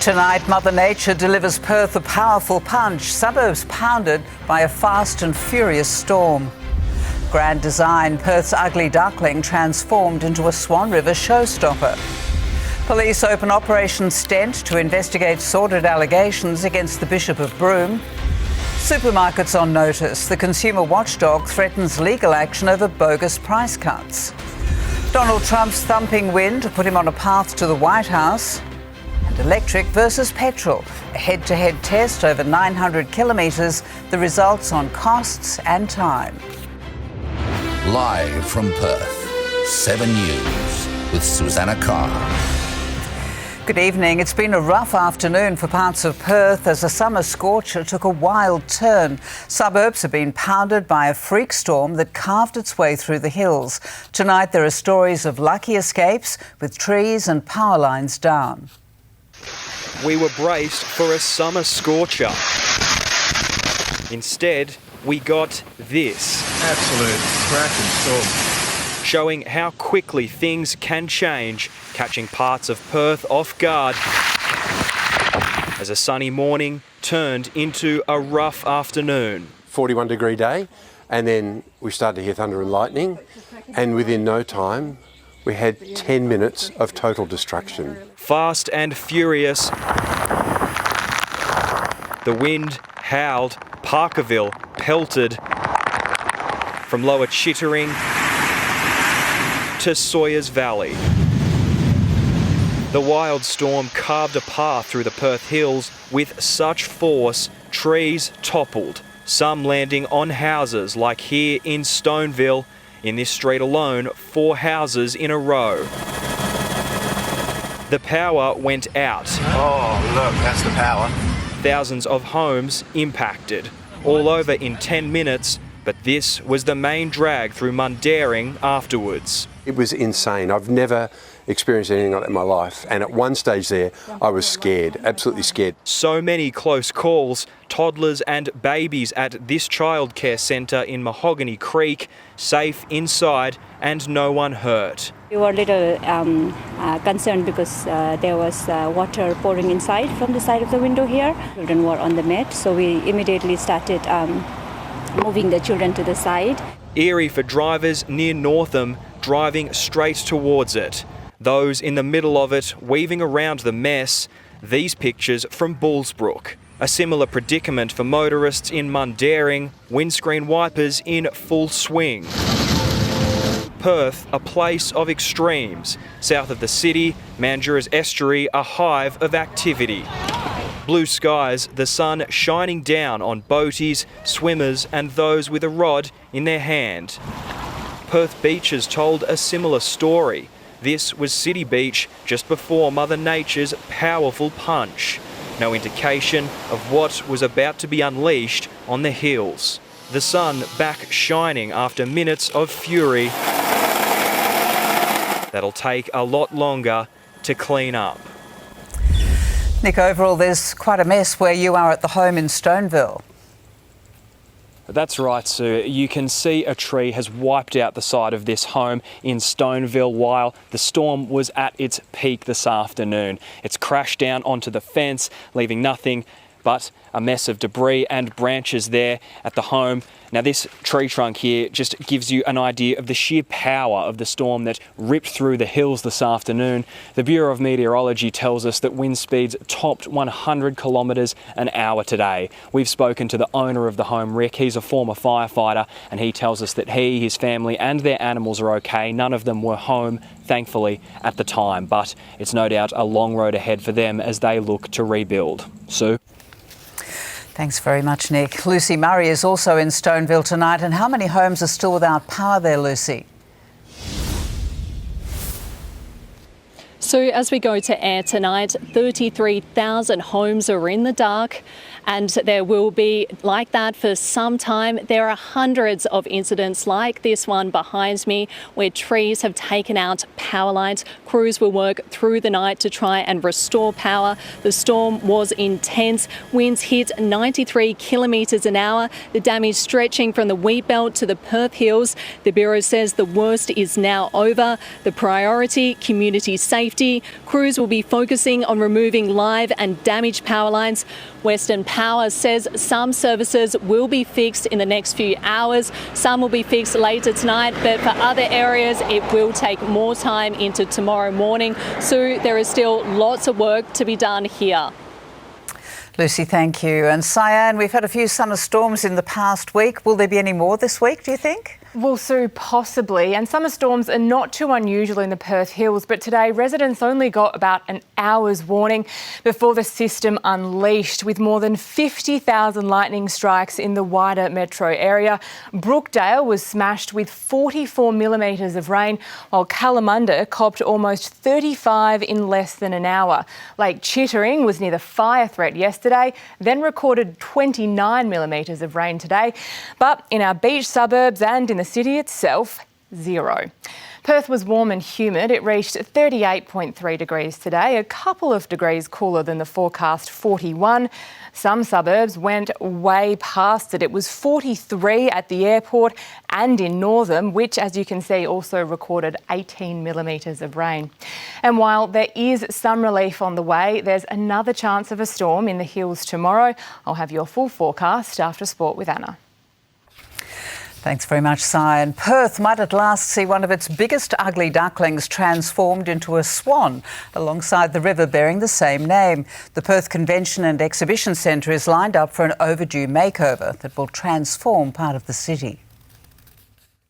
Tonight, Mother Nature delivers Perth a powerful punch. Suburbs pounded by a fast and furious storm. Grand design, Perth's ugly duckling transformed into a Swan River showstopper. Police open Operation Stent to investigate sordid allegations against the Bishop of Broome. Supermarkets on notice. The consumer watchdog threatens legal action over bogus price cuts. Donald Trump's thumping win to put him on a path to the White House. And electric versus petrol. A head-to-head test over 900 kilometres. The results on costs and time. Live from Perth, 7 News with Susannah Carr. Good evening. It's been a rough afternoon for parts of Perth as a summer scorcher took a wild turn. Suburbs have been pounded by a freak storm that carved its way through the hills. Tonight there are stories of lucky escapes with trees and power lines down. We were braced for a summer scorcher. Instead, we got this. Absolute cracking storm. Showing how quickly things can change, catching parts of Perth off guard as a sunny morning turned into a rough afternoon. 41-degree day, and then we started to hear thunder and lightning, and within no time we had 10 minutes of total destruction. Fast and furious, the wind howled, Parkerville pelted, from Lower Chittering to Sawyers Valley. The wild storm carved a path through the Perth hills with such force, trees toppled, some landing on houses like here in Stoneville. In this street alone, 4 houses in a row. The power went out. Oh, look, that's the power. Thousands of homes impacted, all over in 10 minutes, but this was the main drag through Mundaring afterwards. It was insane. I've never experienced anything like that in my life, and at one stage there I was scared, absolutely scared. So many close calls, toddlers and babies at this childcare centre in Mahogany Creek, safe inside and no one hurt. We were a little concerned because there was water pouring inside from the side of the window here. Children were on the mat, so we immediately started moving the children to the side. Eerie for drivers near Northam, driving straight towards it. Those in the middle of it weaving around the mess. These pictures from Bullsbrook. A similar predicament for motorists in Mundaring, windscreen wipers in full swing. Perth, a place of extremes. South of the city, Mandurah's estuary, a hive of activity. Blue skies, the sun shining down on boaties, swimmers and those with a rod in their hand. Perth beaches told a similar story. This was City Beach just before Mother Nature's powerful punch. No indication of what was about to be unleashed on the hills. The sun back shining after minutes of fury. That'll take a lot longer to clean up. Nick, overall there's quite a mess where you are at the home in Stoneville. That's right, Sue. You can see a tree has wiped out the side of this home in Stoneville while the storm was at its peak this afternoon. It's crashed down onto the fence, leaving nothing but a mess of debris and branches there at the home. Now this tree trunk here just gives you an idea of the sheer power of the storm that ripped through the hills this afternoon. The Bureau of Meteorology tells us that wind speeds topped 100 kilometres an hour today. We've spoken to the owner of the home, Rick. He's a former firefighter, and he tells us that he, his family and their animals are okay. None of them were home, thankfully, at the time, but it's no doubt a long road ahead for them as they look to rebuild. Sue? Thanks very much, Nick. Lucy Murray is also in Stoneville tonight. And how many homes are still without power there, Lucy? So as we go to air tonight, 33,000 homes are in the dark, and there will be like that for some time. There are hundreds of incidents like this one behind me where trees have taken out power lines. Crews will work through the night to try and restore power. The storm was intense. Winds hit 93 kilometres an hour. The damage stretching from the Wheatbelt to the Perth Hills. The Bureau says the worst is now over. The priority, community safety safety. Crews will be focusing on removing live and damaged power lines. Western Power says some services will be fixed in the next few hours. Some will be fixed later tonight, but for other areas it will take more time into tomorrow morning. So there is still lots of work to be done here. Lucy, thank you. And Syan, we've had a few summer storms in the past week. Will there be any more this week, do you think? Well, Sue, possibly. And summer storms are not too unusual in the Perth Hills, but today residents only got about an hour's warning before the system unleashed, with more than 50,000 lightning strikes in the wider metro area. Brookdale was smashed with 44 millimetres of rain, while Kalamunda copped almost 35 in less than an hour. Lake Chittering was near the fire threat yesterday, then recorded 29 millimetres of rain today. But in our beach suburbs and in the city itself, zero. Perth was warm and humid. It reached 38.3 degrees today, a couple of degrees cooler than the forecast 41. Some suburbs went way past it. It was 43 at the airport and in Northam, which, as you can see, also recorded 18 millimetres of rain. And while there is some relief on the way, there's another chance of a storm in the hills tomorrow. I'll have your full forecast after sport with Anna. Thanks very much, Syan. Perth might at last see one of its biggest ugly ducklings transformed into a swan alongside the river bearing the same name. The Perth Convention and Exhibition Centre is lined up for an overdue makeover that will transform part of the city.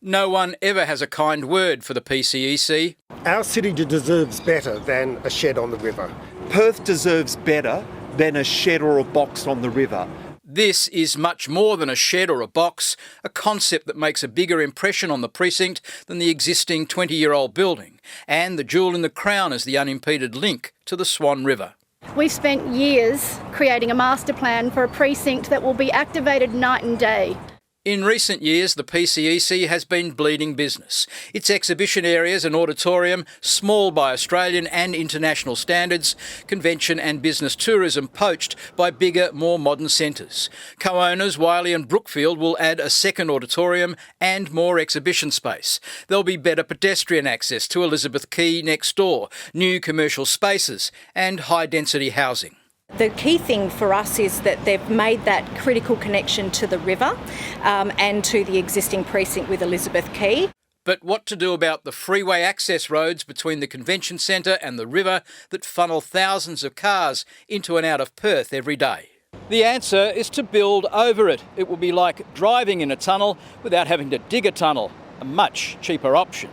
No one ever has a kind word for the PCEC. Our city deserves better than a shed on the river. Perth deserves better than a shed or a box on the river. This is much more than a shed or a box, a concept that makes a bigger impression on the precinct than the existing 20-year-old building, and the jewel in the crown is the unimpeded link to the Swan River. We've spent years creating a master plan for a precinct that will be activated night and day. In recent years, the PCEC has been bleeding business. Its exhibition areas and auditorium, small by Australian and international standards, convention and business tourism poached by bigger, more modern centres. Co-owners Wiley and Brookfield will add a second auditorium and more exhibition space. There'll be better pedestrian access to Elizabeth Quay next door, new commercial spaces and high-density housing. The key thing for us is that they've made that critical connection to the river and to the existing precinct with Elizabeth Quay. But what to do about the freeway access roads between the convention centre and the river that funnel thousands of cars into and out of Perth every day? The answer is to build over it. It will be like driving in a tunnel without having to dig a tunnel, a much cheaper option.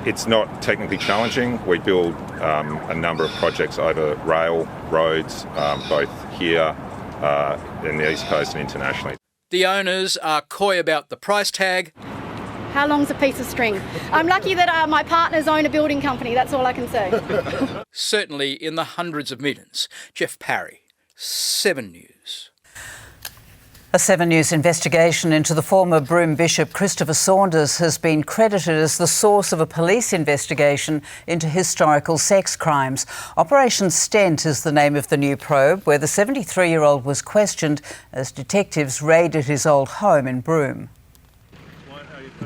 It's not technically challenging. We build a number of projects over rail, roads, both here in the East Coast and internationally. The owners are coy about the price tag. How long's a piece of string? I'm lucky that my partners own a building company, that's all I can say. Certainly in the hundreds of millions. Jeff Parry, 7 News. A 7 News investigation into the former Broome Bishop Christopher Saunders has been credited as the source of a police investigation into historical sex crimes. Operation Stent is the name of the new probe, where the 73-year-old was questioned as detectives raided his old home in Broome.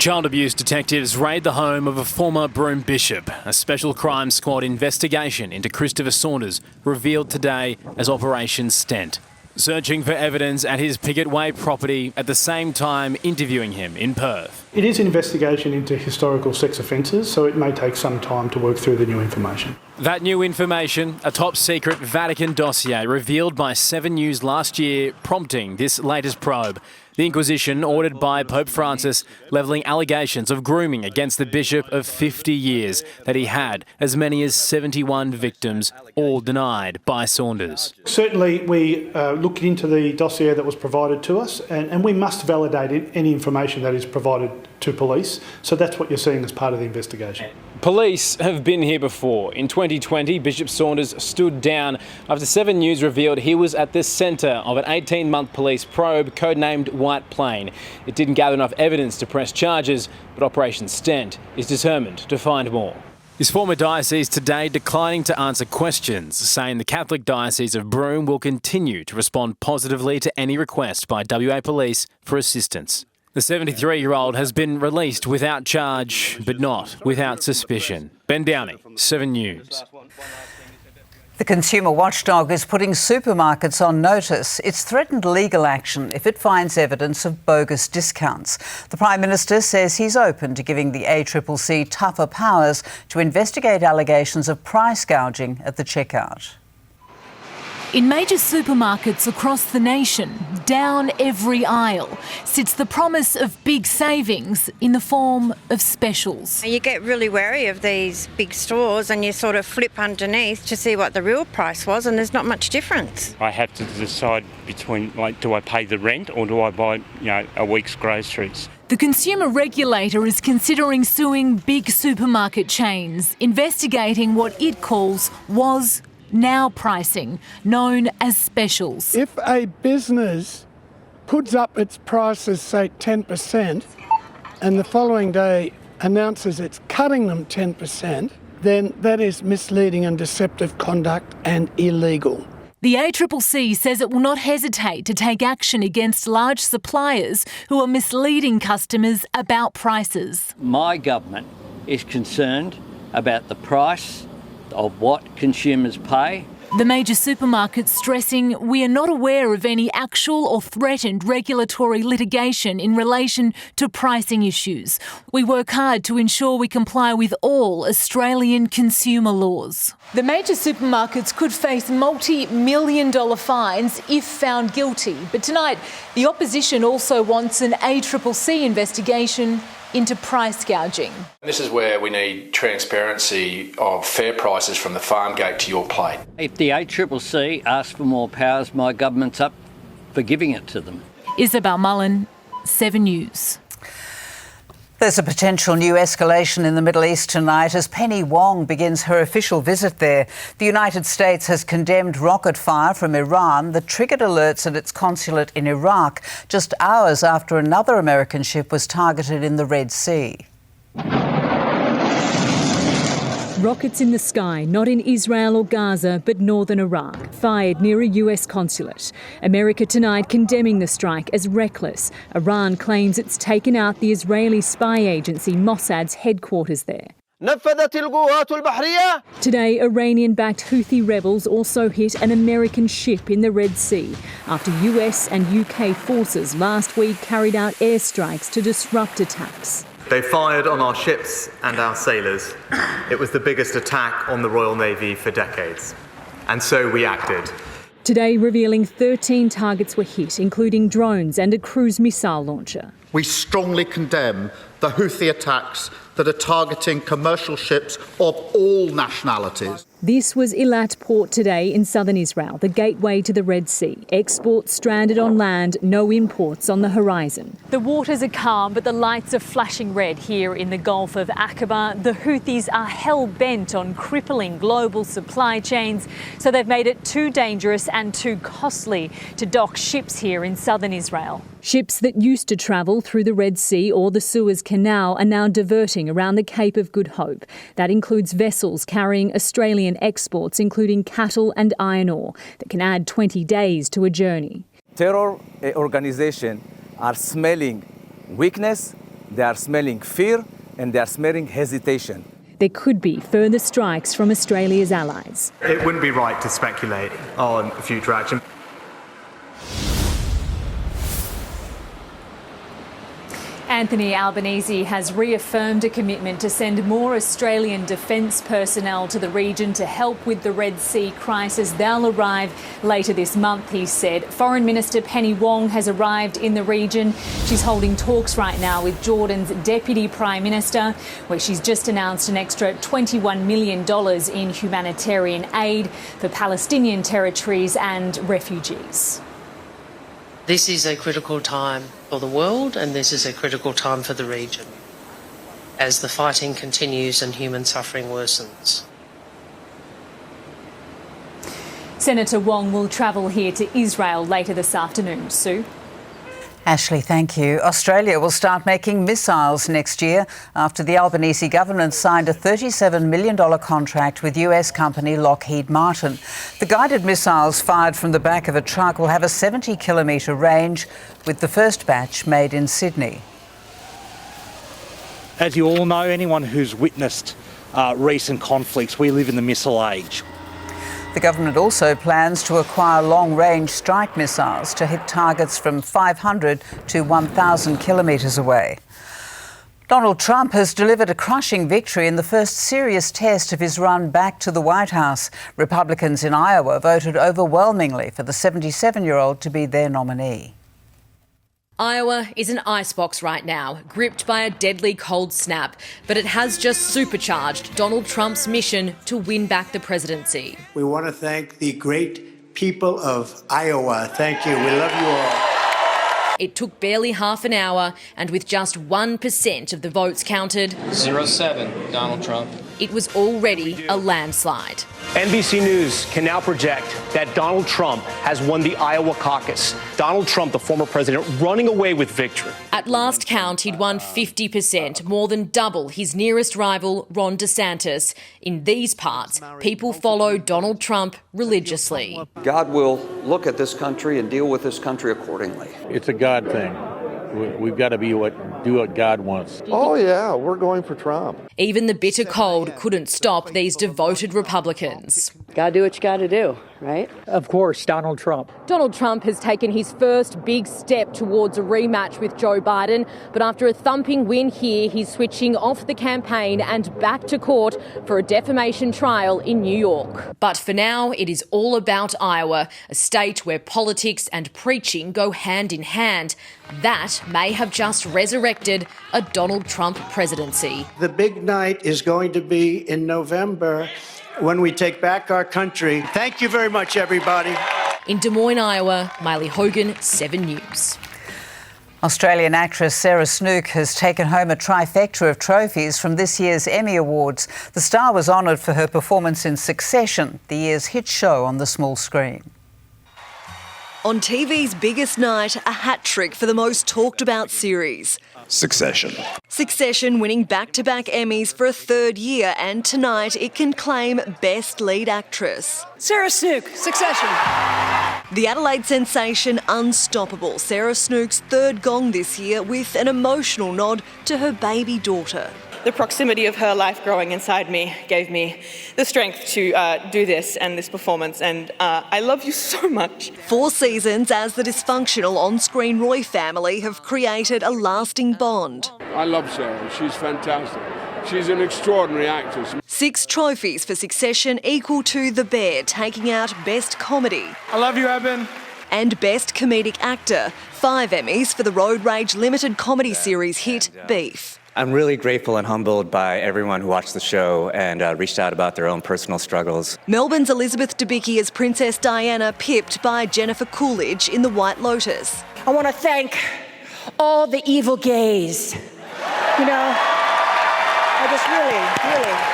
Child abuse detectives raid the home of a former Broome bishop. A special crime squad investigation into Christopher Saunders revealed today as Operation Stent. Searching for evidence at his Piggott Way property, at the same time interviewing him in Perth. It is an investigation into historical sex offences, so it may take some time to work through the new information. That new information, a top-secret Vatican dossier revealed by 7 News last year, prompting this latest probe. The Inquisition, ordered by Pope Francis, levelling allegations of grooming against the bishop of 50 years, that he had as many as 71 victims, all denied by Saunders. Certainly, we looked into the dossier that was provided to us, and we must validate any information that is provided to police. So that's what you're seeing as part of the investigation. Police have been here before. In 2020, Bishop Saunders stood down after 7 News revealed he was at the centre of an 18-month police probe codenamed White Plane. It didn't gather enough evidence to press charges, but Operation Stent is determined to find more. His former diocese today declining to answer questions, saying the Catholic Diocese of Broome will continue to respond positively to any request by WA Police for assistance. The 73-year-old has been released without charge, but not without suspicion. Ben Downey, 7 News. The consumer watchdog is putting supermarkets on notice. It's threatened legal action if it finds evidence of bogus discounts. The Prime Minister says he's open to giving the ACCC tougher powers to investigate allegations of price gouging at the checkout. In major supermarkets across the nation, down every aisle, sits the promise of big savings in the form of specials. You get really wary of these big stores and you sort of flip underneath to see what the real price was, and there's not much difference. I have to decide between, do I pay the rent or do I buy, a week's groceries? The consumer regulator is considering suing big supermarket chains, investigating what it calls now pricing, known as specials. If a business puts up its prices, say 10%, and the following day announces it's cutting them 10%, then that is misleading and deceptive conduct and illegal. The ACCC says it will not hesitate to take action against large suppliers who are misleading customers about prices. My government is concerned about the price of what consumers pay. The major supermarkets stressing we are not aware of any actual or threatened regulatory litigation in relation to pricing issues. We work hard to ensure we comply with all Australian consumer laws. The major supermarkets could face multi-million-dollar fines if found guilty. But tonight, the opposition also wants an ACCC investigation into price gouging. This is where we need transparency of fair prices from the farm gate to your plate. If the ACCC asks for more powers, my government's up for giving it to them. Isabel Mullen, 7 News. There's a potential new escalation in the Middle East tonight as Penny Wong begins her official visit there. The United States has condemned rocket fire from Iran that triggered alerts at its consulate in Iraq just hours after another American ship was targeted in the Red Sea. Rockets in the sky, not in Israel or Gaza, but northern Iraq, fired near a US consulate. America tonight condemning the strike as reckless. Iran claims it's taken out the Israeli spy agency Mossad's headquarters there. Today, Iranian-backed Houthi rebels also hit an American ship in the Red Sea after US and UK forces last week carried out airstrikes to disrupt attacks. They fired on our ships and our sailors. It was the biggest attack on the Royal Navy for decades. And so we acted. Today, revealing 13 targets were hit, including drones and a cruise missile launcher. We strongly condemn the Houthi attacks that are targeting commercial ships of all nationalities. This was Eilat port today in southern Israel, the gateway to the Red Sea. Exports stranded on land, no imports on the horizon. The waters are calm, but the lights are flashing red here in the Gulf of Aqaba. The Houthis are hell-bent on crippling global supply chains, so they've made it too dangerous and too costly to dock ships here in southern Israel. Ships that used to travel through the Red Sea or the Suez Canal are now diverting around the Cape of Good Hope. That includes vessels carrying Australian exports, including cattle and iron ore, that can add 20 days to a journey. Terror organizations are smelling weakness, they are smelling fear, and they are smelling hesitation. There could be further strikes from Australia's allies. It wouldn't be right to speculate on future action. Anthony Albanese has reaffirmed a commitment to send more Australian defence personnel to the region to help with the Red Sea crisis. They'll arrive later this month, he said. Foreign Minister Penny Wong has arrived in the region. She's holding talks right now with Jordan's Deputy Prime Minister, where she's just announced an extra $21 million in humanitarian aid for Palestinian territories and refugees. This is a critical time for the world, and this is a critical time for the region as the fighting continues and human suffering worsens. Senator Wong will travel here to Israel later this afternoon. Sue? Ashley, thank you. Australia will start making missiles next year after the Albanese government signed a $37 million contract with US company Lockheed Martin. The guided missiles fired from the back of a truck will have a 70-kilometre range, with the first batch made in Sydney. As you all know, anyone who's witnessed recent conflicts, we live in the missile age. The government also plans to acquire long-range strike missiles to hit targets from 500 to 1,000 kilometres away. Donald Trump has delivered a crushing victory in the first serious test of his run back to the White House. Republicans in Iowa voted overwhelmingly for the 77-year-old to be their nominee. Iowa is an icebox right now, gripped by a deadly cold snap, but it has just supercharged Donald Trump's mission to win back the presidency. We want to thank the great people of Iowa. Thank you. We love you all. It took barely half an hour, and with just 1% of the votes counted, 0-7, Donald Trump. It was already a landslide. NBC News can now project that Donald Trump has won the Iowa caucus. Donald Trump, the former president, running away with victory. At last count, he'd won 50%, more than double his nearest rival, Ron DeSantis. In these parts, people follow Donald Trump religiously. God will look at this country and deal with this country accordingly. It's a God thing. We've got to do what God wants. Oh, yeah, we're going for Trump. Even the bitter cold couldn't stop these devoted Republicans. Gotta do what you gotta do, right? Of course, Donald Trump. Donald Trump has taken his first big step towards a rematch with Joe Biden, but after a thumping win here, he's switching off the campaign and back to court for a defamation trial in New York. But for now, it is all about Iowa, a state where politics and preaching go hand in hand. That may have just resurrected a Donald Trump presidency. The big night is going to be in November when we take back our country. Thank you very much, everybody. In Des Moines, Iowa, Miley Hogan, 7 News. Australian actress Sarah Snook has taken home a trifecta of trophies from this year's Emmy Awards. The star was honoured for her performance in Succession, the year's hit show on the small screen. On TV's biggest night, a hat-trick for the most talked-about series. Succession. Succession winning back-to-back Emmys for a third year, and tonight it can claim Best Lead Actress. Sarah Snook, Succession. The Adelaide sensation unstoppable. Sarah Snook's third gong this year with an emotional nod to her baby daughter. The proximity of her life growing inside me gave me the strength to do this and this performance, and I love you so much. 4 seasons as the dysfunctional on-screen Roy family have created a lasting bond. I love Sarah, she's fantastic. She's an extraordinary actress. 6 trophies for Succession equal to The Bear, taking out Best Comedy. I love you, Eben. And Best Comedic Actor. 5 Emmys for the road rage limited comedy series hit Beef. I'm really grateful and humbled by everyone who watched the show and reached out about their own personal struggles. Melbourne's Elizabeth Debicki as Princess Diana, pipped by Jennifer Coolidge in The White Lotus. I want to thank all the evil gays. You know, I just really...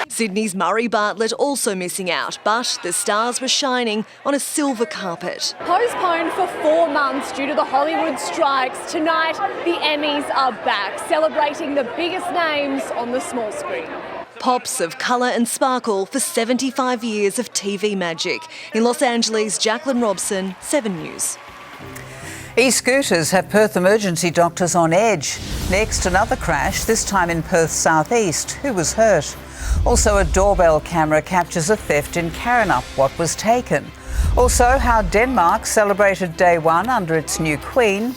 Sydney's Murray Bartlett also missing out, but the stars were shining on a silver carpet. Postponed for 4 months due to the Hollywood strikes, tonight the Emmys are back, celebrating the biggest names on the small screen. Pops of colour and sparkle for 75 years of TV magic. In Los Angeles, Jacqueline Robson, 7 News. E-scooters have Perth emergency doctors on edge. Next, another crash, this time in Perth's southeast. Who was hurt? Also, a doorbell camera captures a theft in Karrinyup. What was taken? Also, how Denmark celebrated day 1 under its new queen.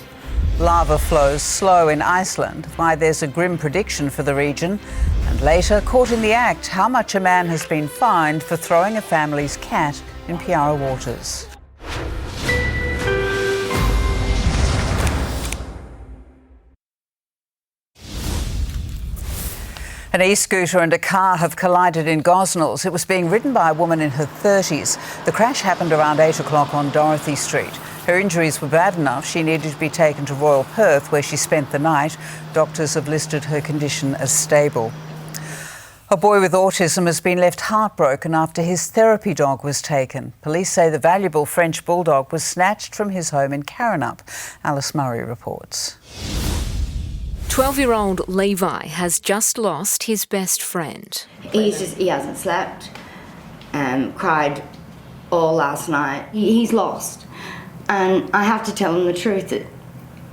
Lava flows slow in Iceland, why there's a grim prediction for the region. And later, caught in the act, how much a man has been fined for throwing a family's cat in Piara waters. An e-scooter and a car have collided in Gosnells. It was being ridden by a woman in her 30s. The crash happened around 8 o'clock on Dorothy Street. Her injuries were bad enough she needed to be taken to Royal Perth, where she spent the night. Doctors have listed her condition as stable. A boy with autism has been left heartbroken after his therapy dog was taken. Police say the valuable French bulldog was snatched from his home in Carrinup. Alice Murray reports. 12-year-old Levi has just lost his best friend. He hasn't slept, cried all last night. He's lost. And I have to tell him the truth that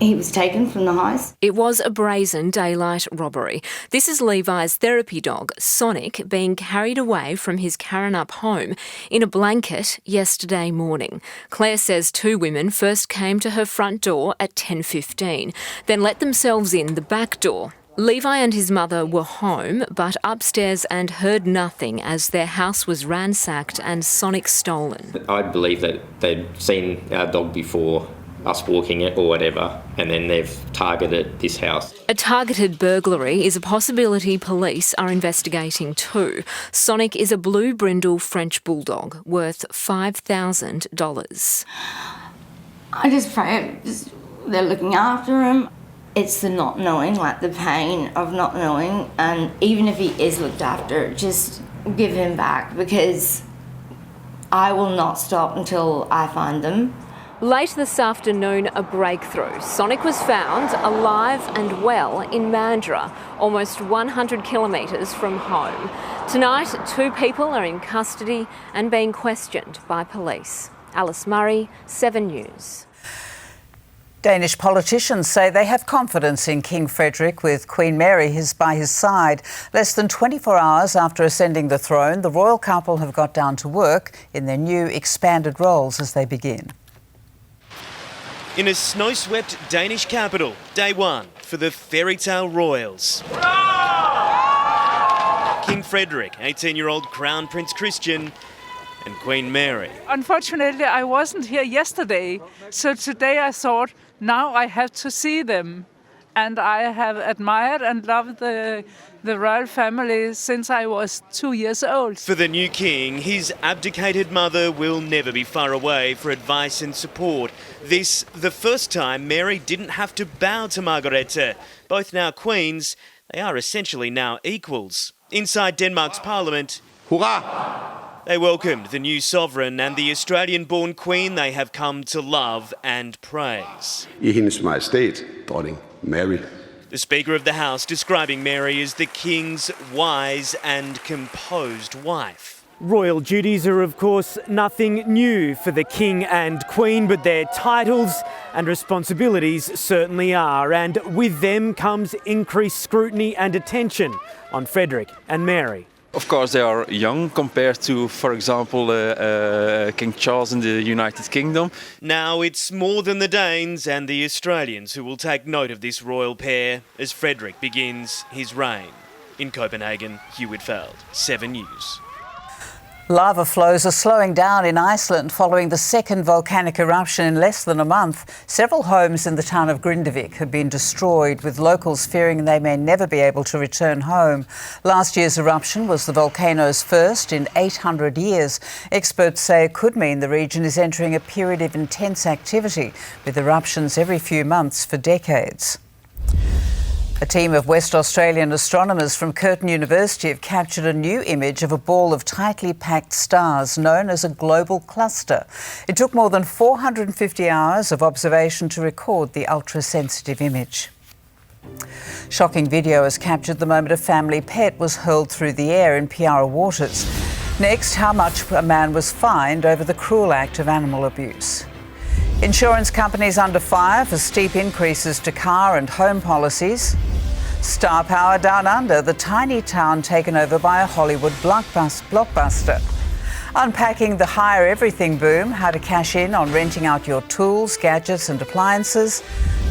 he was taken from the house. It was a brazen daylight robbery. This is Levi's therapy dog, Sonic, being carried away from his Carrinup home in a blanket yesterday morning. Claire says 2 women first came to her front door at 10:15, then let themselves in the back door. Levi and his mother were home, but upstairs and heard nothing as their house was ransacked and Sonic stolen. I believe that they'd seen our dog before, us walking it or whatever, and then they've targeted this house. A targeted burglary is a possibility police are investigating too. Sonic is a blue brindle French bulldog worth $5,000. I just pray they're looking after him. It's the not knowing, like the pain of not knowing, and even if he is looked after, just give him back, because I will not stop until I find them. Late this afternoon, a breakthrough. Sonic was found alive and well in Mandurah, almost 100 kilometres from home. Tonight, 2 people are in custody and being questioned by police. Alice Murray, 7 News. Danish politicians say they have confidence in King Frederick with Queen Mary by his side. Less than 24 hours after ascending the throne, the royal couple have got down to work in their new expanded roles as they begin. In a snow-swept Danish capital, day 1 for the fairy tale royals. King Frederick, 18-year-old Crown Prince Christian, and Queen Mary. Unfortunately, I wasn't here yesterday, so today I thought, now I have to see them. And I have admired and loved the royal family since I was 2 years old. For the new king, his abdicated mother will never be far away for advice and support. This, the first time Mary didn't have to bow to Margrethe. Both now queens, they are essentially now equals. Inside Denmark's parliament, hurrah! They welcomed the new sovereign and the Australian-born queen they have come to love and praise. I Hendes Majestæt, Dronning Mary. The Speaker of the House describing Mary as the King's wise and composed wife. Royal duties are, of course, nothing new for the King and Queen, but their titles and responsibilities certainly are. And with them comes increased scrutiny and attention on Frederick and Mary. Of course, they are young compared to, for example, King Charles in the United Kingdom. Now it's more than the Danes and the Australians who will take note of this royal pair as Frederick begins his reign. In Copenhagen, Hugh Whitfield, 7 News. Lava flows are slowing down in Iceland following the second volcanic eruption in less than a month. Several homes in the town of Grindavik have been destroyed, with locals fearing they may never be able to return home. Last year's eruption was the volcano's first in 800 years. Experts say it could mean the region is entering a period of intense activity, with eruptions every few months for decades. A team of West Australian astronomers from Curtin University have captured a new image of a ball of tightly packed stars known as a global cluster. It took more than 450 hours of observation to record the ultra-sensitive image. Shocking video has captured the moment a family pet was hurled through the air in Piara waters. Next, how much a man was fined over the cruel act of animal abuse. Insurance companies under fire for steep increases to car and home policies. Star power down under, the tiny town taken over by a Hollywood blockbuster. Unpacking the hire everything boom, how to cash in on renting out your tools, gadgets and appliances.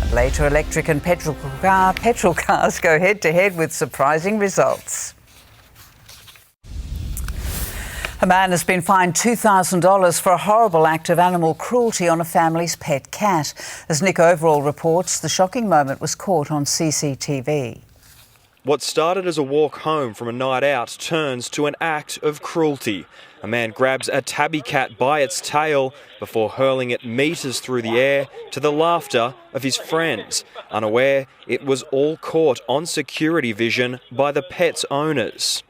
And later, electric and petrol cars go head-to-head with surprising results. A man has been fined $2,000 for a horrible act of animal cruelty on a family's pet cat. As Nick Overall reports, the shocking moment was caught on CCTV. What started as a walk home from a night out turns to an act of cruelty. A man grabs a tabby cat by its tail before hurling it metres through the air to the laughter of his friends, unaware it was all caught on security vision by the pet's owners.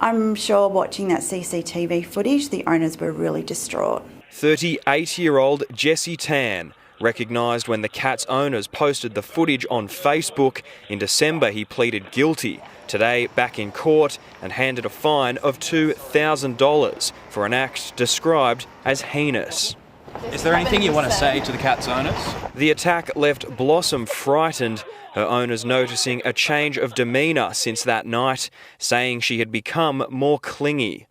I'm sure watching that CCTV footage, the owners were really distraught. 38-year-old Jesse Tan recognised when the cat's owners posted the footage on Facebook. In December, he pleaded guilty. Today, back in court and handed a fine of $2,000 for an act described as heinous. Is there anything you want to say to the cat's owners? The attack left Blossom frightened, her owners noticing a change of demeanour since that night, saying she had become more clingy.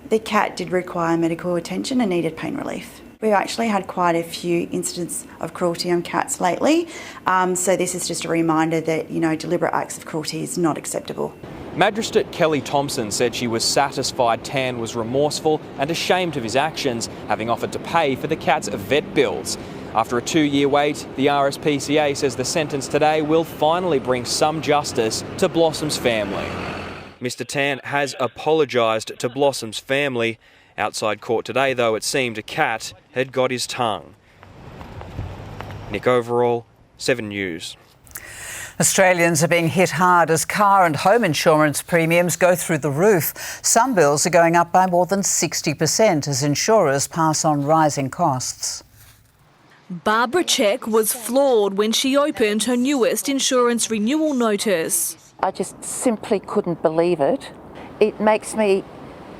The cat did require medical attention and needed pain relief. We've actually had quite a few incidents of cruelty on cats lately, so this is just a reminder that, deliberate acts of cruelty is not acceptable. Magistrate Kelly Thompson said she was satisfied Tan was remorseful and ashamed of his actions, having offered to pay for the cat's vet bills. After a 2-year wait, the RSPCA says the sentence today will finally bring some justice to Blossom's family. Mr Tan has apologised to Blossom's family. Outside court today, though, it seemed a cat had got his tongue. Nick Overall, 7 News. Australians are being hit hard as car and home insurance premiums go through the roof. Some bills are going up by more than 60% as insurers pass on rising costs. Barbara Check was floored when she opened her newest insurance renewal notice. I just simply couldn't believe it. It makes me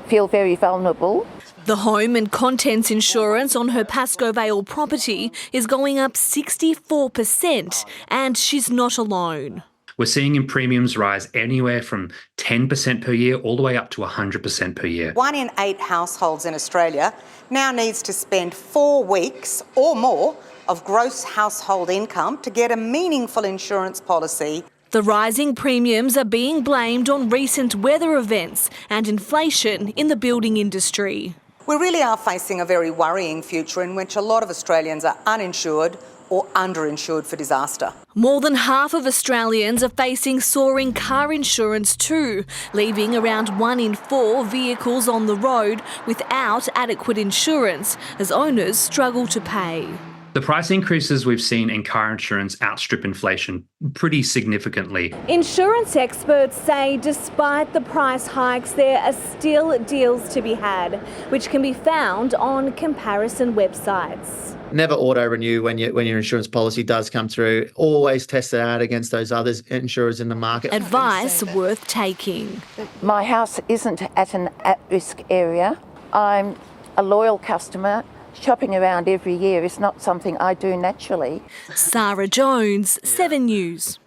feel very vulnerable. The home and contents insurance on her Pascoe Vale property is going up 64%, and she's not alone. We're seeing in premiums rise anywhere from 10% per year all the way up to 100% per year. 1 in 8 households in Australia now needs to spend 4 weeks or more of gross household income to get a meaningful insurance policy. The rising premiums are being blamed on recent weather events and inflation in the building industry. We really are facing a very worrying future in which a lot of Australians are uninsured or underinsured for disaster. More than half of Australians are facing soaring car insurance too, leaving around 1 in 4 vehicles on the road without adequate insurance as owners struggle to pay. The price increases we've seen in car insurance outstrip inflation pretty significantly. Insurance experts say despite the price hikes, there are still deals to be had, which can be found on comparison websites. Never auto-renew when your insurance policy does come through. Always test it out against those other insurers in the market. Advice worth taking. My house isn't at an at-risk area. I'm a loyal customer. Shopping around every year is not something I do naturally. Sarah Jones, 7 News.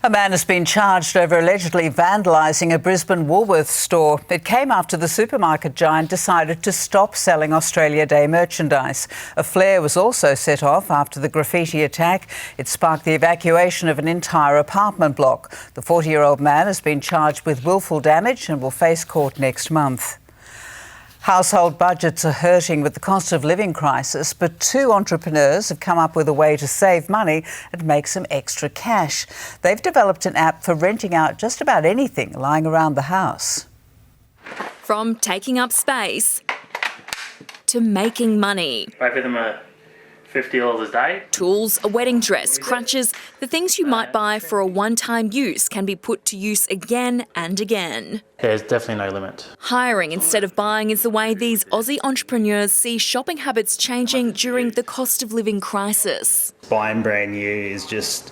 A man has been charged over allegedly vandalising a Brisbane Woolworths store. It came after the supermarket giant decided to stop selling Australia Day merchandise. A flare was also set off after the graffiti attack. It sparked the evacuation of an entire apartment block. The 40-year-old man has been charged with willful damage and will face court next month. Household budgets are hurting with the cost of living crisis, but 2 entrepreneurs have come up with a way to save money and make some extra cash. They've developed an app for renting out just about anything lying around the house. From taking up space to making money. Both of them are $50 a day. Tools, a wedding dress, crutches, the things you might buy for a one-time use can be put to use again and again. There's definitely no limit. Hiring instead of buying is the way these Aussie entrepreneurs see shopping habits changing during the cost of living crisis. Buying brand new is just,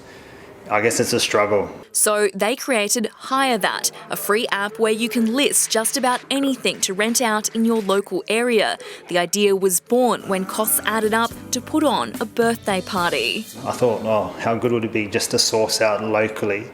I guess it's a struggle. So they created Hire That, a free app where you can list just about anything to rent out in your local area. The idea was born when costs added up to put on a birthday party. I thought, oh, how good would it be just to source out locally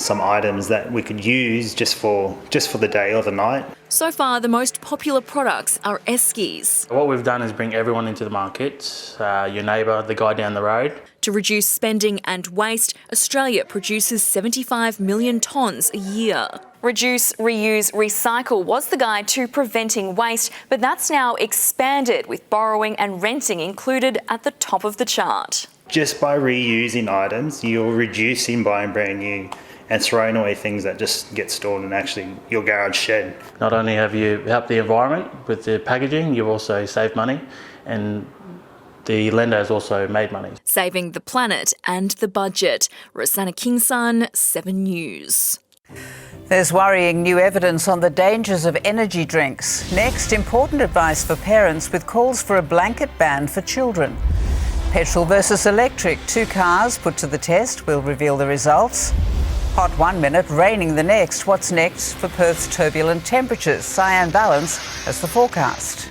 some items that we could use just for the day or the night. So far, the most popular products are Eskies. What we've done is bring everyone into the market, your neighbour, the guy down the road. To reduce spending and waste, Australia produces 75 million tonnes a year. Reduce, reuse, recycle was the guide to preventing waste, but that's now expanded with borrowing and renting included at the top of the chart. Just by reusing items, you're reducing buying brand new and throwing away things that just get stored in actually your garage shed. Not only have you helped the environment with the packaging, you've also saved money, and the lender has also made money. Saving the planet and the budget. Rosanna Kingson, 7 News. There's worrying new evidence on the dangers of energy drinks. Next, important advice for parents with calls for a blanket ban for children. Petrol versus electric, two cars put to the test. We'll reveal the results. Hot 1 minute, raining the next. What's next for Perth's turbulent temperatures? Syan Vallence has the forecast.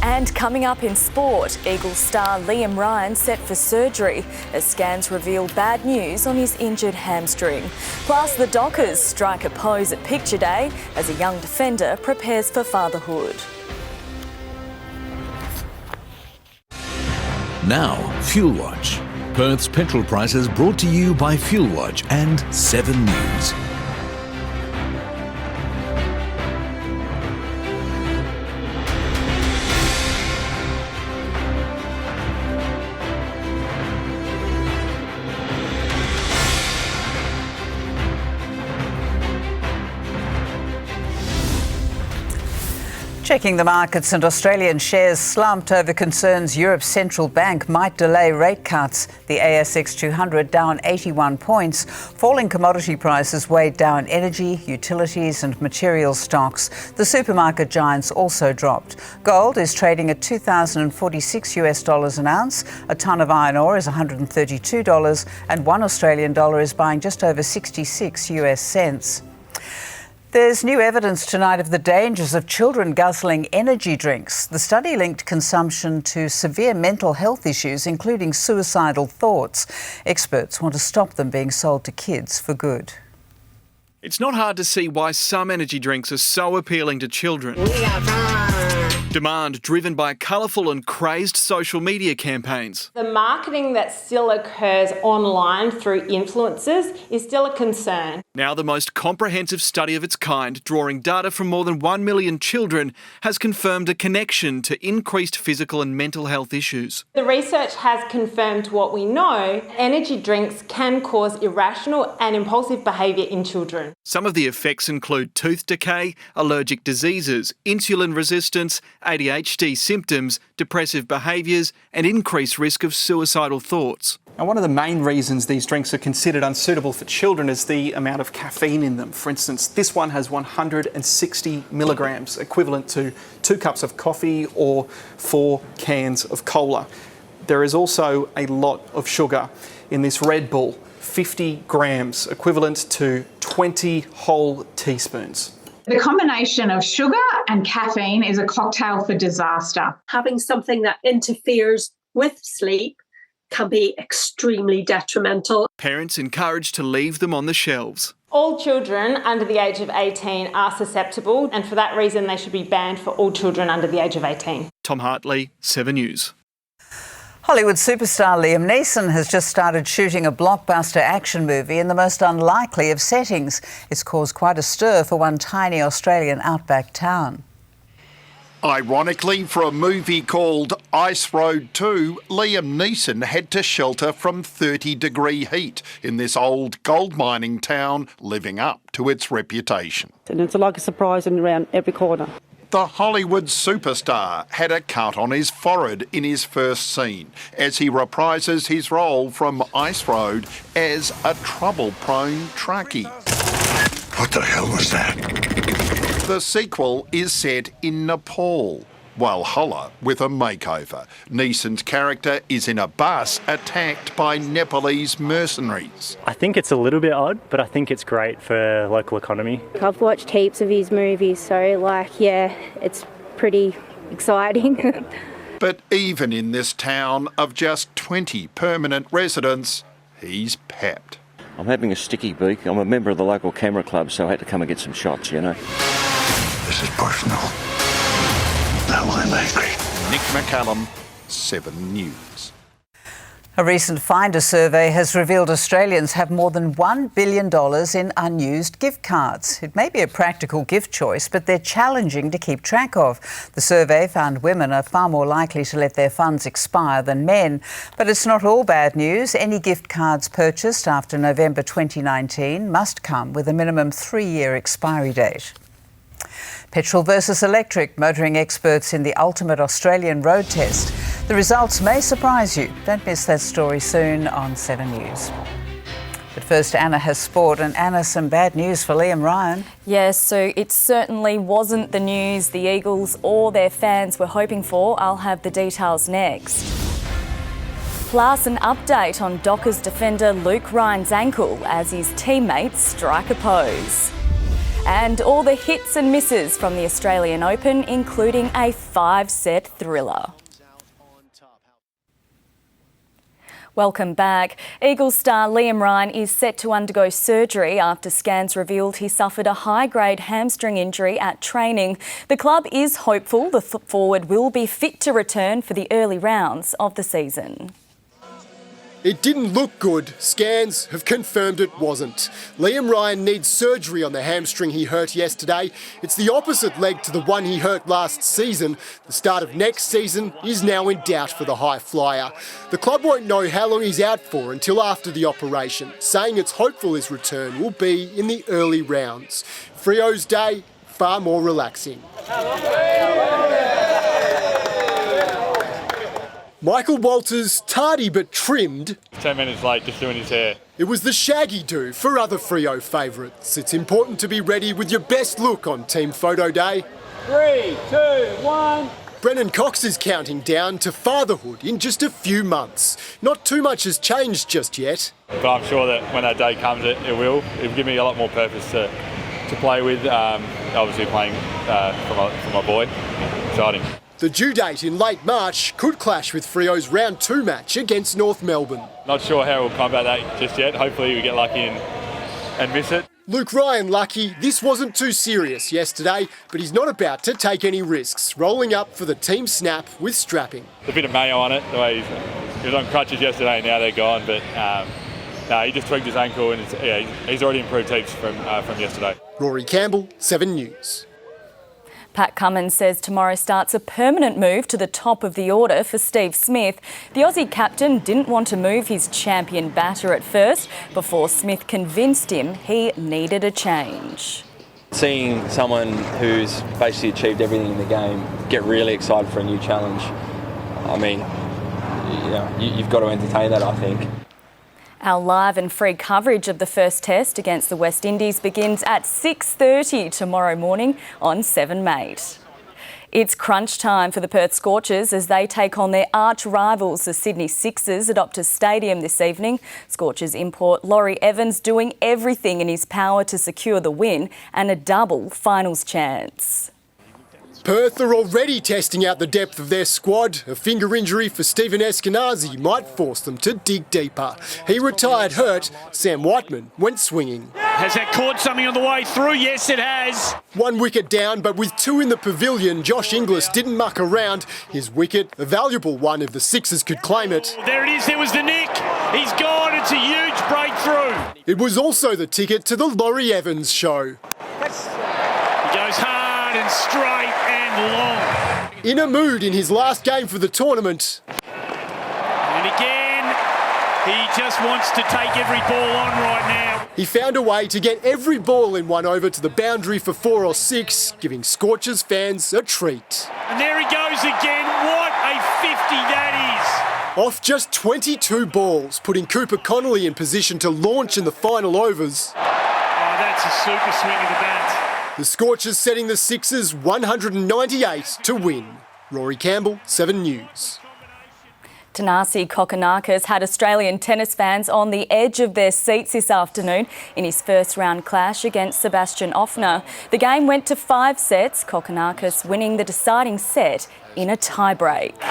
And coming up in sport, Eagles star Liam Ryan set for surgery as scans reveal bad news on his injured hamstring. Plus, the Dockers strike a pose at Picture Day as a young defender prepares for fatherhood. Now, Fuel Watch. Perth's petrol prices brought to you by Fuel Watch and 7 News. Checking the markets, and Australian shares slumped over concerns Europe's central bank might delay rate cuts. The ASX 200 down 81 points. Falling commodity prices weighed down energy, utilities and materials stocks. The supermarket giants also dropped. Gold is trading at $2,046 an ounce. A tonne of iron ore is $132, and $1 Australian dollar is buying just over 66 US cents. There's new evidence tonight of the dangers of children guzzling energy drinks. The study linked consumption to severe mental health issues, including suicidal thoughts. Experts want to stop them being sold to kids for good. It's not hard to see why some energy drinks are so appealing to children. Demand driven by colourful and crazed social media campaigns. The marketing that still occurs online through influencers is still a concern. Now the most comprehensive study of its kind, drawing data from more than 1 million children, has confirmed a connection to increased physical and mental health issues. The research has confirmed what we know: energy drinks can cause irrational and impulsive behaviour in children. Some of the effects include tooth decay, allergic diseases, insulin resistance, ADHD symptoms, depressive behaviours and increased risk of suicidal thoughts. Now, one of the main reasons these drinks are considered unsuitable for children is the amount of caffeine in them. For instance, this one has 160 milligrams, equivalent to 2 cups of coffee or 4 cans of cola. There is also a lot of sugar in this Red Bull, 50 grams, equivalent to 20 whole teaspoons. The combination of sugar and caffeine is a cocktail for disaster. Having something that interferes with sleep can be extremely detrimental. Parents encouraged to leave them on the shelves. All children under the age of 18 are susceptible, and for that reason they should be banned for all children under the age of 18. Tom Hartley, 7 News. Hollywood superstar Liam Neeson has just started shooting a blockbuster action movie in the most unlikely of settings. It's caused quite a stir for one tiny Australian outback town. Ironically, for a movie called Ice Road 2, Liam Neeson had to shelter from 30-degree heat in this old gold mining town, living up to its reputation. And it's like a surprise around every corner. The Hollywood superstar had a cut on his forehead in his first scene as he reprises his role from Ice Road as a trouble-prone truckie. What the hell was that? The sequel is set in Nepal. Walhalla with a makeover. Neeson's character is in a bus attacked by Nepalese mercenaries. I think it's a little bit odd, but I think it's great for local economy. I've watched heaps of his movies, so it's pretty exciting. But even in this town of just 20 permanent residents, he's pepped. I'm having a sticky beak. I'm a member of the local camera club, so I had to come and get some shots, you know. This is personal. Now I'm angry. Nick McCallum, 7 News. A recent Finder survey has revealed Australians have more than $1 billion in unused gift cards. It may be a practical gift choice, but they're challenging to keep track of. The survey found women are far more likely to let their funds expire than men. But it's not all bad news. Any gift cards purchased after November 2019 must come with a minimum 3-year expiry date. Petrol versus electric, motoring experts in the ultimate Australian road test. The results may surprise you. Don't miss that story soon on 7 News. But First, Anna has sport, and Anna, some bad news for Liam Ryan. Yes, so it certainly wasn't the news the Eagles or their fans were hoping for. I'll have the details next. Plus, an update on Dockers defender Luke Ryan's ankle as his teammates strike a pose. And all the hits and misses from the Australian Open, including a 5-set thriller. Welcome back. Eagles star Liam Ryan is set to undergo surgery after scans revealed he suffered a high-grade hamstring injury at training. The club is hopeful the forward will be fit to return for the early rounds of the season. It didn't look good. Scans have confirmed it wasn't. Liam Ryan needs surgery on the hamstring he hurt yesterday. It's the opposite leg to the one he hurt last season. The start of next season is now in doubt for the high flyer. The club won't know how long he's out for until after the operation, saying it's hopeful his return will be in the early rounds. Freo's day, far more relaxing. Michael Walters, tardy but trimmed. 10 minutes late, just doing his hair. It was the shaggy do for other Freo favourites. It's important to be ready with your best look on Team Photo Day. 3, 2, 1. Brennan Cox is counting down to fatherhood in just a few months. Not too much has changed just yet. But I'm sure that when that day comes, it will. It'll give me a lot more purpose to play with. Obviously playing for my boy. Exciting. The due date in late March could clash with Freo's round 2 match against North Melbourne. Not sure how we'll combat that just yet. Hopefully we get lucky and miss it. Luke Ryan lucky this wasn't too serious yesterday, but he's not about to take any risks, rolling up for the team snap with strapping. There's a bit of mayo on it, the way he was on crutches yesterday and now they're gone, but no, he just tweaked his ankle and he's already improved heaps from yesterday. Rory Campbell, 7 News. Pat Cummins says tomorrow starts a permanent move to the top of the order for Steve Smith. The Aussie captain didn't want to move his champion batter at first before Smith convinced him he needed a change. Seeing someone who's basically achieved everything in the game get really excited for a new challenge, I mean, you've got to entertain that, I think. Our live and free coverage of the first test against the West Indies begins at 6:30 tomorrow morning on 7mate. It's crunch time for the Perth Scorchers as they take on their arch rivals, the Sydney Sixers, at Optus Stadium this evening. Scorchers import Laurie Evans doing everything in his power to secure the win and a double finals chance. Perth are already testing out the depth of their squad. A finger injury for Stephen Eskenazi might force them to dig deeper. He retired hurt. Sam Whiteman went swinging. Has that caught something on the way through? Yes, it has. 1 wicket down, but with 2 in the pavilion, Josh Inglis didn't muck around. His wicket, a valuable one if the Sixers could claim it. There it is, there was the nick. He's gone, it's a huge breakthrough. It was also the ticket to the Laurie Evans show. He goes hard and straight and long. In a mood in his last game for the tournament. And again, he just wants to take every ball on right now. He found a way to get every ball in one over to the boundary for 4 or 6, giving Scorchers fans a treat. And there he goes again. What a 50 that is. Off just 22 balls, putting Cooper Connolly in position to launch in the final overs. Oh, that's a super swing of the bat. The Scorchers setting the Sixers 198 to win. Rory Campbell, 7 News. Tanasi Kokonakis had Australian tennis fans on the edge of their seats this afternoon in his first round clash against Sebastian Offner. The game went to 5 sets, Kokonakis winning the deciding set in a tie-break. It's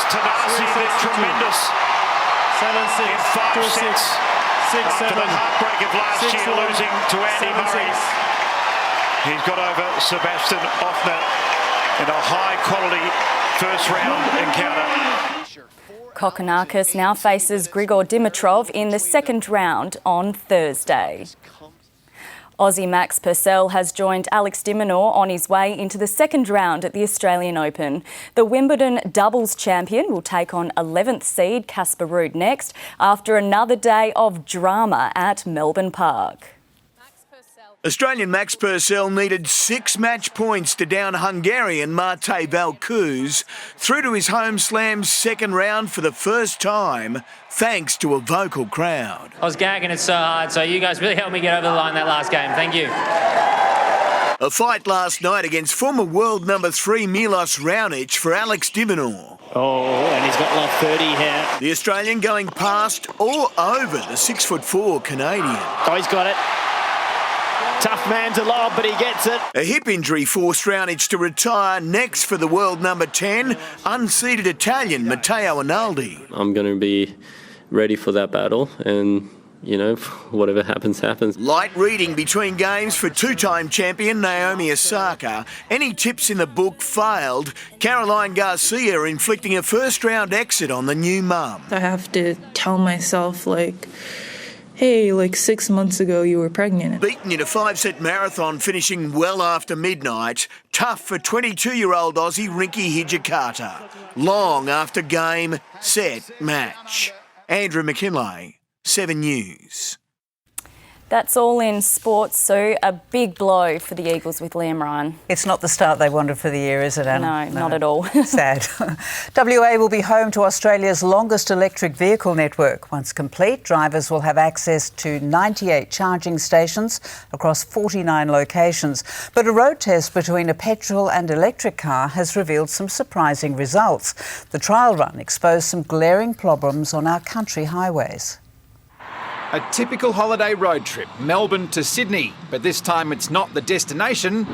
Tanasi, that's tremendous. 7-6, in 5 sets. 6-7. After the heartbreak of last year losing to Andy Murray. He's got over Sebastian Offner in a high-quality first-round encounter. Kokonakis now faces Grigor Dimitrov in the second round on Thursday. Aussie Max Purcell has joined Alex de Minaur on his way into the second round at the Australian Open. The Wimbledon doubles champion will take on 11th seed Casper Ruud next after another day of drama at Melbourne Park. Max Purcell Australian Max Purcell needed 6 match points to down Hungarian Mate Valkuz through to his home slam's second round for the first time, thanks to a vocal crowd. I was gagging it so hard, so you guys really helped me get over the line that last game. Thank you. A fight last night against former world number 3 Milos Raonic for Alex Divinor. Oh, and he's got like 30 here. The Australian going past or over the 6'4" Canadian. Oh, he's got it. Tough man to lob, but he gets it. A hip injury forced Raonic to retire. Next for the world number 10, unseeded Italian Matteo Analdi. I'm going to be ready for that battle and, you know, whatever happens, happens. Light reading between games for two-time champion Naomi Osaka. Any tips in the book failed. Caroline Garcia inflicting a first-round exit on the new mum. I have to tell myself, like, hey, like 6 months ago you were pregnant. Beaten in a 5-set marathon finishing well after midnight. Tough for 22-year-old Aussie Rinky Hijikata. Long after game, set, match. Andrew McKinlay, 7 News. That's all in sports, Sue. A big blow for the Eagles with Liam Ryan. It's not the start they wanted for the year, is it, Anna? No, not at all. Sad. WA will be home to Australia's longest electric vehicle network. Once complete, drivers will have access to 98 charging stations across 49 locations. But a road test between a petrol and electric car has revealed some surprising results. The trial run exposed some glaring problems on our country highways. A typical holiday road trip, Melbourne to Sydney, but this time it's not the destination,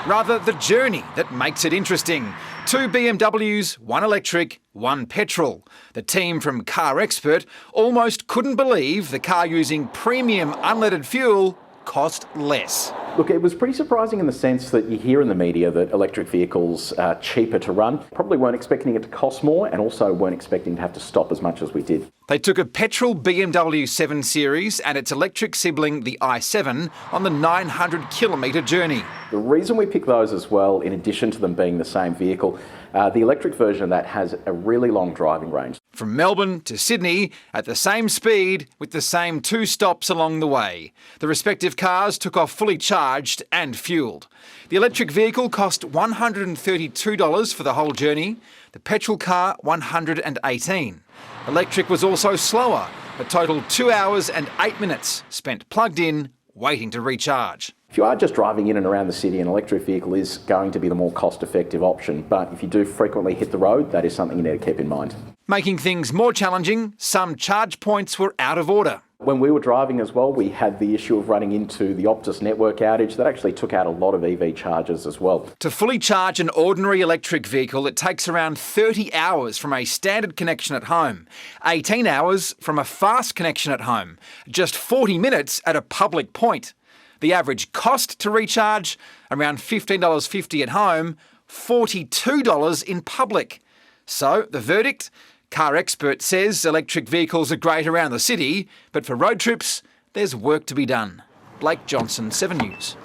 rather the journey that makes it interesting. 2 BMWs, 1 electric, 1 petrol. The team from Carr Expert almost couldn't believe the car using premium unleaded fuel cost less. Look, it was pretty surprising in the sense that you hear in the media that electric vehicles are cheaper to run. Probably weren't expecting it to cost more and also weren't expecting to have to stop as much as we did. They took a petrol BMW 7 Series and its electric sibling, the i7, on the 900-kilometre journey. The reason we picked those as well, in addition to them being the same vehicle, the electric version of that has a really long driving range. From Melbourne to Sydney at the same speed with the same 2 stops along the way. The respective cars took off fully charged and fuelled. The electric vehicle cost $132 for the whole journey, the petrol car $118. Electric was also slower, a total 2 hours and 8 minutes spent plugged in, waiting to recharge. If you are just driving in and around the city, an electric vehicle is going to be the more cost-effective option, but if you do frequently hit the road, that is something you need to keep in mind. Making things more challenging, some charge points were out of order. When we were driving as well, we had the issue of running into the Optus network outage. That actually took out a lot of EV chargers as well. To fully charge an ordinary electric vehicle, it takes around 30 hours from a standard connection at home, 18 hours from a fast connection at home, just 40 minutes at a public point. The average cost to recharge, around $15.50 at home, $42 in public. So, the verdict? Carr Expert says electric vehicles are great around the city, but for road trips, there's work to be done. Blake Johnson, 7 News.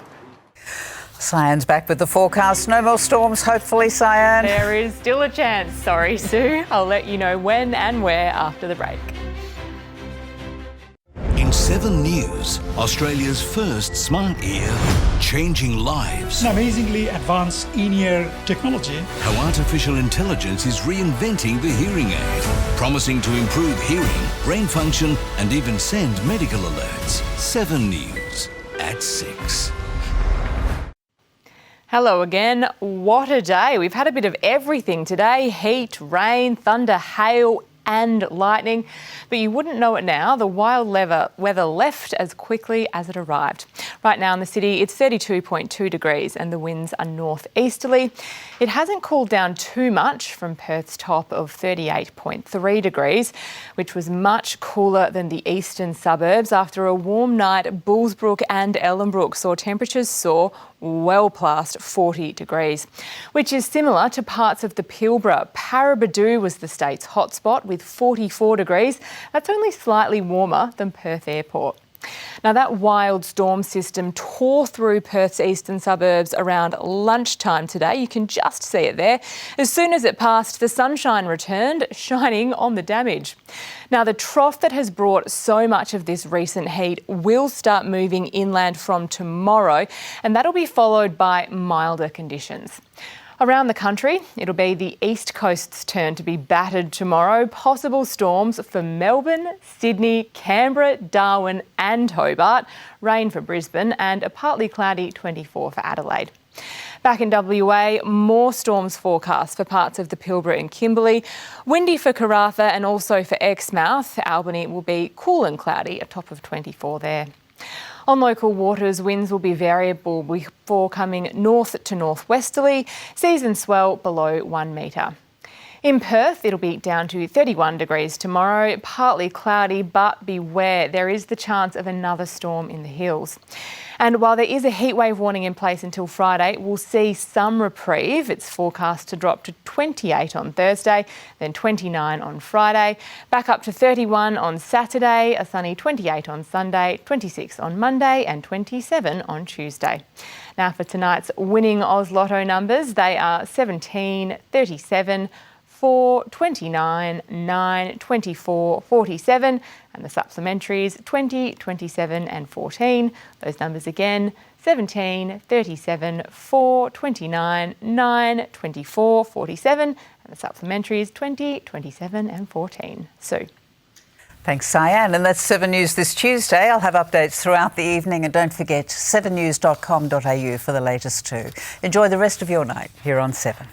Syan's back with the forecast. No more storms, hopefully, Syan. There is still a chance. Sorry, Sue. I'll let you know when and where after the break. In 7 News, Australia's first smart ear, changing lives. An amazingly advanced in-ear technology. How artificial intelligence is reinventing the hearing aid, promising to improve hearing, brain function, and even send medical alerts. 7 News at 6. Hello again. What a day. We've had a bit of everything today. Heat, rain, thunder, hail, and lightning, but you wouldn't know it now. The wild weather left as quickly as it arrived. Right now in the city, it's 32.2 degrees and the winds are northeasterly. It hasn't cooled down too much from Perth's top of 38.3 degrees, which was much cooler than the eastern suburbs. After a warm night, Bullsbrook and Ellenbrook saw temperatures soar well past 40 degrees, which is similar to parts of the Pilbara. Paraburdoo was the state's hotspot with 44 degrees. That's only slightly warmer than Perth Airport. Now, that wild storm system tore through Perth's eastern suburbs around lunchtime today. You can just see it there. As soon as it passed, the sunshine returned, shining on the damage. Now, the trough that has brought so much of this recent heat will start moving inland from tomorrow, and that'll be followed by milder conditions. Around the country, it'll be the east coast's turn to be battered tomorrow. Possible storms for Melbourne, Sydney, Canberra, Darwin and Hobart. Rain for Brisbane and a partly cloudy 24 for Adelaide. Back in WA, more storms forecast for parts of the Pilbara and Kimberley. Windy for Karratha and also for Exmouth. Albany will be cool and cloudy, a top of 24 there. On local waters, winds will be variable before coming north to northwesterly. Seas and swell below 1 metre. In Perth, it'll be down to 31 degrees tomorrow, partly cloudy, but beware, there is the chance of another storm in the hills. And while there is a heatwave warning in place until Friday, we'll see some reprieve. It's forecast to drop to 28 on Thursday, then 29 on Friday, back up to 31 on Saturday, a sunny 28 on Sunday, 26 on Monday and 27 on Tuesday. Now for tonight's winning Oz Lotto numbers, they are 17, 37, 4, 29, 9, 24, 47 and the supplementaries 20, 27 and 14. Those numbers again 17, 37, 4, 29, 9, 24, 47 and the supplementaries 20, 27 and 14. Sue. Thanks, Syan. And that's 7 News this Tuesday. I'll have updates throughout the evening, and don't forget 7news.com.au for the latest too. Enjoy the rest of your night here on 7.